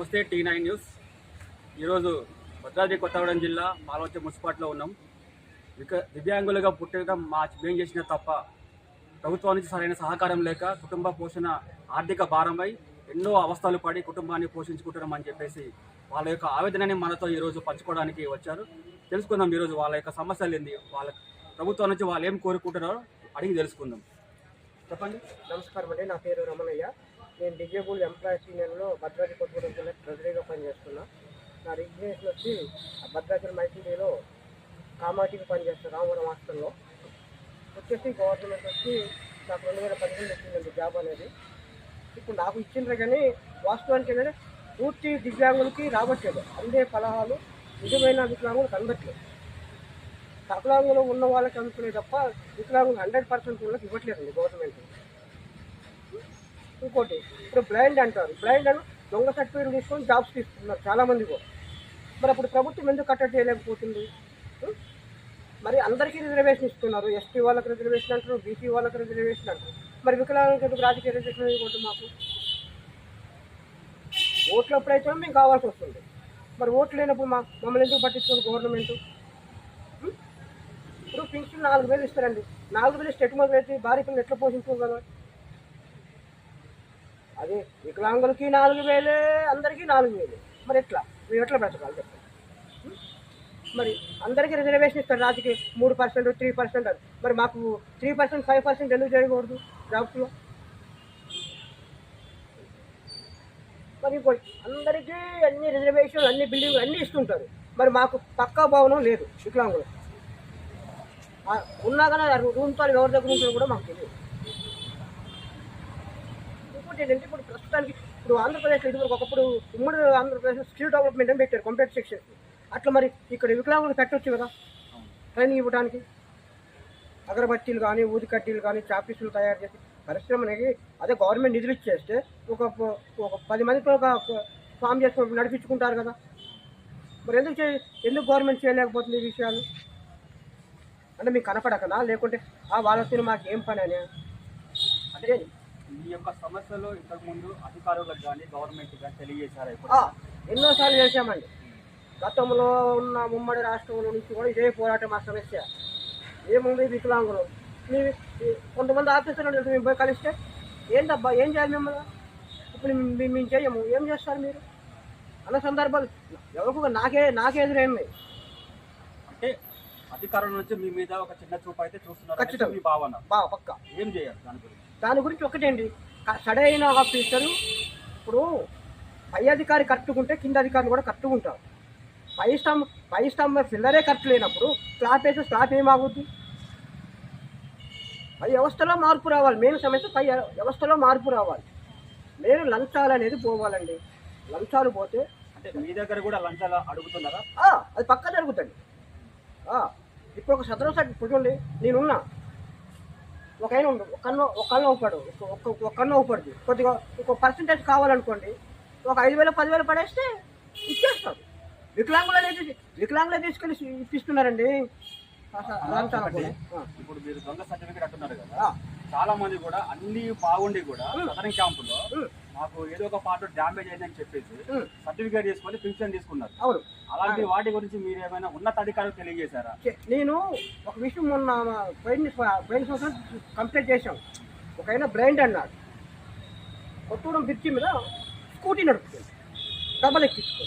నమస్తే T9 news. ఈరోజు భద్రాద్రి కొత్తగూడెం జిల్లా పాలవంచ మున్సిపాలిటీలో ఉన్నాం. దివ్యాంగులుగా పుట్టడం మేము చేసిన తప్ప ప్రభుత్వం నుంచి సరైన సహకారం లేక కుటుంబ పోషణ ఆర్థిక భారమై ఎన్నో అవస్థలు పడి కుటుంబాన్ని పోషించుకుంటున్నామని చెప్పేసి వాళ్ళ యొక్క ఆవేదనని మనతో ఈరోజు పంచుకోవడానికి వచ్చారు. తెలుసుకుందాం ఈరోజు వాళ్ళ యొక్క సమస్యలు ఏంది, వాళ్ళ ప్రభుత్వం నుంచి వాళ్ళు ఏం కోరుకుంటున్నారో అడిగి తెలుసుకుందాం. చెప్పండి. నమస్కారం అండి, నా పేరు రమణయ్య. నేను డిజేబుల్ ఎంప్లాయీస్ యూనియన్లో భద్రాద్రి కొత్తగూడెం జిల్లా ట్రెజరీగా పనిచేస్తున్నా. నా రిజిగ్నేషన్ వచ్చి భద్రాద్రి మైసూరిలో కామాటికి పనిచేస్తాను, రామవరం హాస్టల్లో. వచ్చేసి గవర్నమెంట్ వచ్చి నాకు 2015 వచ్చిందండి జాబ్ అనేది. ఇప్పుడు నాకు ఇచ్చిండ్రు కానీ వాస్తవానికి ఏంటంటే పూర్తి దివ్యాంగులకి రావట్లేదు. అందే ఫలాలు నిజమైన వికలాంగులకు అందట్లేదు. వికలాంగులు ఉన్న వాళ్ళకి అందుతున్నాయి తప్ప వికలాంగులు 100% వాళ్ళకి ఇవ్వట్లేదండి గవర్నమెంట్. ఇంకోటి ఇప్పుడు బ్లైండ్ అంటారు, బ్లైండ్ అని దొంగ సర్టిఫికేట్ తీసుకొని జాబ్స్ తీసుకుంటున్నారు చాలామంది కూడా. మరి అప్పుడు ప్రభుత్వం ఎందుకు కట్టడి చేయలేకపోతుంది? మరి అందరికీ రిజర్వేషన్ ఇస్తున్నారు. ఎస్టీ వాళ్ళకి రిజర్వేషన్ అంటారు, బీసీ వాళ్ళకి రిజర్వేషన్ అంటారు. మరి వికలాంగులకు ఎందుకు రాజకీయ రిజర్వేషన్ ఇవ్వకూడదు? మాకు ఓట్లు ఎప్పుడైతే మేము కావాల్సి వస్తుంది. మరి ఓట్లు లేనప్పుడు మమ్మల్ని ఎందుకు పట్టించుకోండి గవర్నమెంట్? ఇప్పుడు పింఛన్ 4,000 ఇస్తారండి. 4,000 స్టెట్ మొదలైతే భార్య పిల్లలు ఎట్లా పోషించుకోగలరు? అదే వికలాంగులకి 4,000, అందరికీ 4,000. మరి ఎట్లా మేము ఎట్లా బ్రతకాలి చెప్పండి? మరి అందరికీ రిజర్వేషన్ ఇస్తారు, రాజకీయ 3%, 3% అది. మరి మాకు 3%, 5% ఎందుకు చేయకూడదు జాబ్స్లో? మరి అందరికీ అన్ని రిజర్వేషన్లు, అన్ని బిల్డింగ్లు అన్నీ ఇస్తుంటారు. మరి మాకు పక్కా భవనం లేదు వికలాంగులు. ఉన్నా కానీ రూమ్తో ఎవరి దగ్గర ఉంటుందో కూడా మాకు తెలియదు. ఇంకోటి ఏంటంటే ఇప్పుడు ప్రస్తుతానికి ఇప్పుడు ఆంధ్రప్రదేశ్లో ఇదివరకు ఒకప్పుడు ఉమ్మడి ఆంధ్రప్రదేశ్లో స్కిల్ డెవలప్మెంట్ అని పెట్టారు కంప్యూటర్ సెక్షన్స్. అట్లా మరి ఇక్కడ వికలాంగులు పెట్టవచ్చు కదా ట్రైనింగ్ ఇవ్వడానికి. అగరబత్తీలు కానీ, ఊది కడ్డీలు కానీ, చాపీసులు తయారు చేసి పరిశ్రమకి అదే గవర్నమెంట్ నిధులు ఇచ్చేస్తే ఒక 10 మందితో ఒక ఫామ్ చేసుకుని నడిపించుకుంటారు కదా. మరి ఎందుకు గవర్నమెంట్ చేయలేకపోతుంది ఈ విషయాలు? అంటే మీకు కనపడకనా, లేకుంటే వాళ్ళతో మాకు ఏం పని అని? అంటే ఈ యొక్క సమస్యలు ఇంతకుముందు అధికారులకు కానీ గవర్నమెంట్ కానీ తెలియజేశారు? ఎన్నోసార్లు చేశామండి. గతంలో ఉన్న ఉమ్మడి రాష్ట్రంలో నుంచి కూడా ఇదే పోరాటం. మా సమస్య ఏముంది, వికలాంగులు కొంతమంది ఆఫీసర్లు మేము పోయి కలిస్తే ఏంటబ్బా ఏం చేయాలి మిమ్మల్ని, ఇప్పుడు మేము చేయము, ఏం చేస్తారు మీరు అన్న సందర్భాలు ఎవరికి నాకే ఎదురైంది. అంటే అధికారుల నుంచి మీ మీద ఒక చిన్న చూపు అయితే చూస్తున్నారు. ఖచ్చితంగా మీ భావన పక్క. ఏం చేయాలి దాని గురించి ఒకటేంటి, సరైన ఆఫీసరు. ఇప్పుడు పై అధికారి కట్టుకుంటే కింద అధికారులు కూడా కట్టుకుంటారు. పై స్తంభ పిల్లరే కరెక్ట్ లేనప్పుడు స్లాబ్ వేస్తే స్లాబ్ ఏమాగుద్ది? పై వ్యవస్థలో మార్పు రావాలి. మెయిన్ సమస్య పై వ్యవస్థలో మార్పు రావాలి. నేను లంచాలు అనేది పోవాలండి. లంచాలు పోతే అంటే మీ దగ్గర కూడా లంచాలు అడుగుతున్నారా? అది పక్కా జరుగుతుంది. ఇప్పుడు ఒక సదరం సైడ్ చూడండి, నేనున్నా ఒక ఆయన ఉండు, ఒక కన్ను అవుతాడు, ఒక కన్ను అవుపడుద్ది. కొద్దిగా ఒక పర్సంటేజ్ కావాలనుకోండి, ఒక 5,000, 10,000 పడేస్తే ఇచ్చేస్తారు. వికలాంగులే తీసుకెళ్ళి ఇప్పిస్తున్నారండి. ఇప్పుడు మీరు దొంగ సర్టిఫికేట్ అంటున్నారు కదా, చాలా మంది కూడా అన్ని బాగుండి కూడా సదరన్ క్యాంపులో మాకు ఏదో ఒక పార్ట్ డ్యామేజ్ అయిందని చెప్పేసి సర్టిఫికేట్ తీసుకొని పింఛన్ తీసుకున్నారు. అవును, అలాంటి వాటి గురించి మీరు ఏమైనా ఉన్నత అధికారులు తెలియజేశారా? నేను ఒక విషయం మొన్న పోయిన సంవత్సరం కంప్లీట్ చేశాం. ఒక ఆయన బ్లైండ్ అన్నాడు, కొత్తూరం బ్రిడ్జి మీద స్కూటీ నడుపుతుంది, డబల్ ఎక్కించుకో.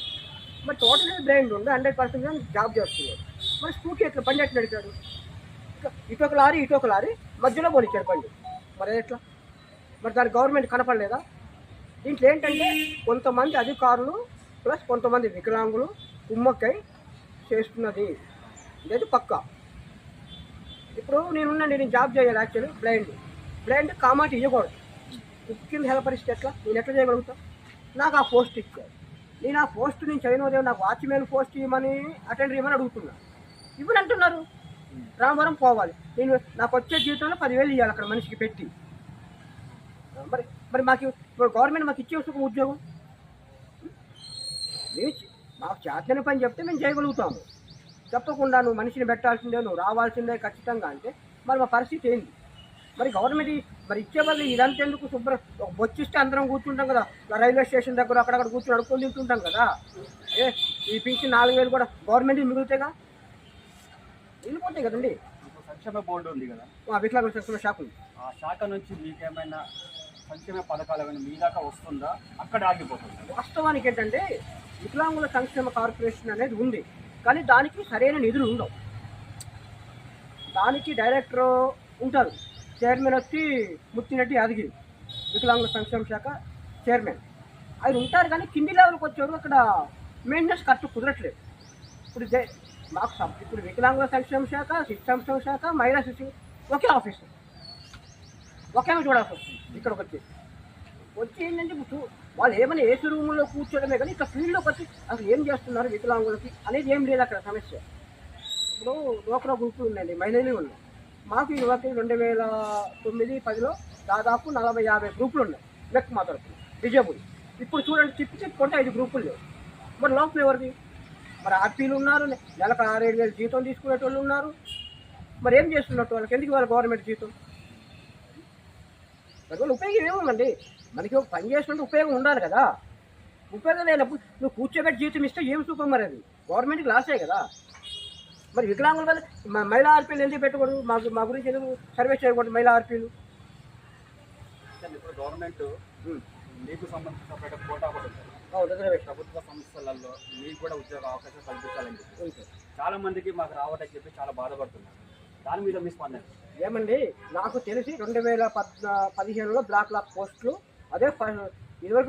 మరి టోటల్ బ్లైండ్ ఉండి 100% జాబ్ చేస్తున్నాడు. మరి స్కూటీ ఎట్లా బండి ఎట్లా నడిపాడు? ఇటొక లారీ మధ్యలో పోనిచ్చాడు బండి. మరి ఎట్లా? మరి దానికి గవర్నమెంట్ కనపడలేదా? దీంట్లో ఏంటంటే కొంతమంది అధికారులు ప్లస్ కొంతమంది వికలాంగులు కుమ్మక్కై చేస్తున్నది. ఇదైతే పక్కా. ఇప్పుడు నేను జాబ్ చేయాలి. యాక్చువల్లీ బ్లైండ్ కామాటి ఇవ్వకూడదు. కింద హెల్పర్ ఇస్తే ఎట్లా? నేను ఎట్లా చేయగలుగుతా? నాకు ఆ పోస్ట్ ఇచ్చారు. నేను ఆ పోస్ట్ నుంచి అయినోదేమో నాకు వాచ్మెన్ పోస్ట్ ఇవ్వమని, అటెండర్ ఇవ్వమని అడుగుతున్నా. ఇవ్వని అంటున్నారు. రామవరం పోవాలి, నేను నాకు వచ్చే జీవితంలో 10,000 ఇవ్వాలి అక్కడ మనిషికి పెట్టి. మరి మాకు గవర్నమెంట్ మాకు ఇచ్చే ఉద్యోగం మాకు చేతనే పని చెప్తే మేము చేయగలుగుతాము. చెప్పకుండా నువ్వు మనిషిని పెట్టాల్సిందే, నువ్వు రావాల్సిందే ఖచ్చితంగా అంటే మరి మా పరిస్థితి ఏంటి? మరి గవర్నమెంట్ మరి ఇచ్చే బదులు ఇదంతా ఎందుకు శుభ్రం ఒక బొచ్చిస్తే అందరం కూర్చుంటాం కదా, రైల్వే స్టేషన్ దగ్గర అక్కడక్కడ కూర్చొని అడుక్కొని తింటుంటాం కదా. ఈ పింఛన్ 4,000 కూడా గవర్నమెంట్ మిగులుతాయిగా, వెళ్ళిపోతాయి కదండి. ఇప్పుడు సంక్షేమ బోర్డు ఉంది కదా, వికలాంగుల సంక్షేమ శాఖ ఉంది. ఆ శాఖ నుంచి మీకేమైనా సంక్షేమ పథకాలు ఏమైనా మీ దాకా వస్తుందా, అక్కడ ఆగిపోతుంది? వాస్తవానికి ఏంటంటే వికలాంగుల సంక్షేమ కార్పొరేషన్ అనేది ఉంది, కానీ దానికి సరైన నిధులు ఉండవు. దానికి డైరెక్టర్ ఉంటారు, చైర్మన్ వచ్చి ముత్తినట్టి యాదగిరి, వికలాంగుల సంక్షేమ శాఖ చైర్మన్. ఆయన ఉంటారు కానీ కింది లెవెల్కి వచ్చేవారు అక్కడ మెయింటెనెన్స్ కరెక్ట్ కుదరట్లేదు. ఇప్పుడు వికలాంగుల సంక్షేమ శాఖ, శిశు సంక్షేమ శాఖ, మహిళా శిశు ఒకే ఆఫీసు, ఒకే చూడాల్సి వస్తుంది. ఇక్కడికి వచ్చి ఏంటంటే వాళ్ళు ఏమైనా ఏసీ రూముల్లో కూర్చోడమే కానీ ఇక్కడ ఫీల్డ్లోకి వచ్చి అసలు ఏం చేస్తున్నారు వికలాంగులకి అనేది ఏం లేదు అక్కడ సమస్య. ఇప్పుడు డోక్రా గ్రూపులు ఉన్నాయండి, మహిళలు ఉన్నాయి. మాకు ఈ యువతి 2009-10లో దాదాపు 40-50 గ్రూపులు ఉన్నాయి లెక్క మాట్లాడుతుంది డిజేబుల్. ఇప్పుడు చూడండి తిప్పి కొంటే 5 గ్రూపులు లేవు. మరి లోపల ఎవరిది? మరి ఆర్పీలు ఉన్నారు, నెలకు 6-7 వేలు జీతం తీసుకునేటోళ్ళు ఉన్నారు. మరి ఏం చేస్తున్నట్టు వాళ్ళకి ఎందుకు వాళ్ళ గవర్నమెంట్ జీతం? దానివల్ల ఉపయోగం ఏముందండి? మనకి ఒక పని చేసినట్టు ఉపయోగం ఉండాలి కదా. ఉపయోగం లేనప్పుడు నువ్వు కూర్చోబెట్టి జీతం ఇస్తే ఏం సుఖం? మరి అది గవర్నమెంట్కి లాసే కదా. మరి వికలాంగుల వల్ల మహిళా ఆర్పీలు ఎందుకు పెట్టకూడదు? మా గురించి ఎందుకు సర్వే చేయకూడదు మహిళా ఆర్పీలు? ఇప్పుడు గవర్నమెంట్ మీకు సంబంధించిన కోటా కూడా ఉంది. ప్రభుత్వ సంస్థలలో మీకు కూడా ఉద్యోగ అవకాశం కల్పించాలని చెప్పి చాలా మందికి మాకు రావటని చెప్పి చాలా బాధపడుతున్నారు. దాని మీద మీ స్పందన ఏమండి? నాకు తెలిసి 2015లో బ్లాక్ పోస్టులు, అదే ఇదివరకు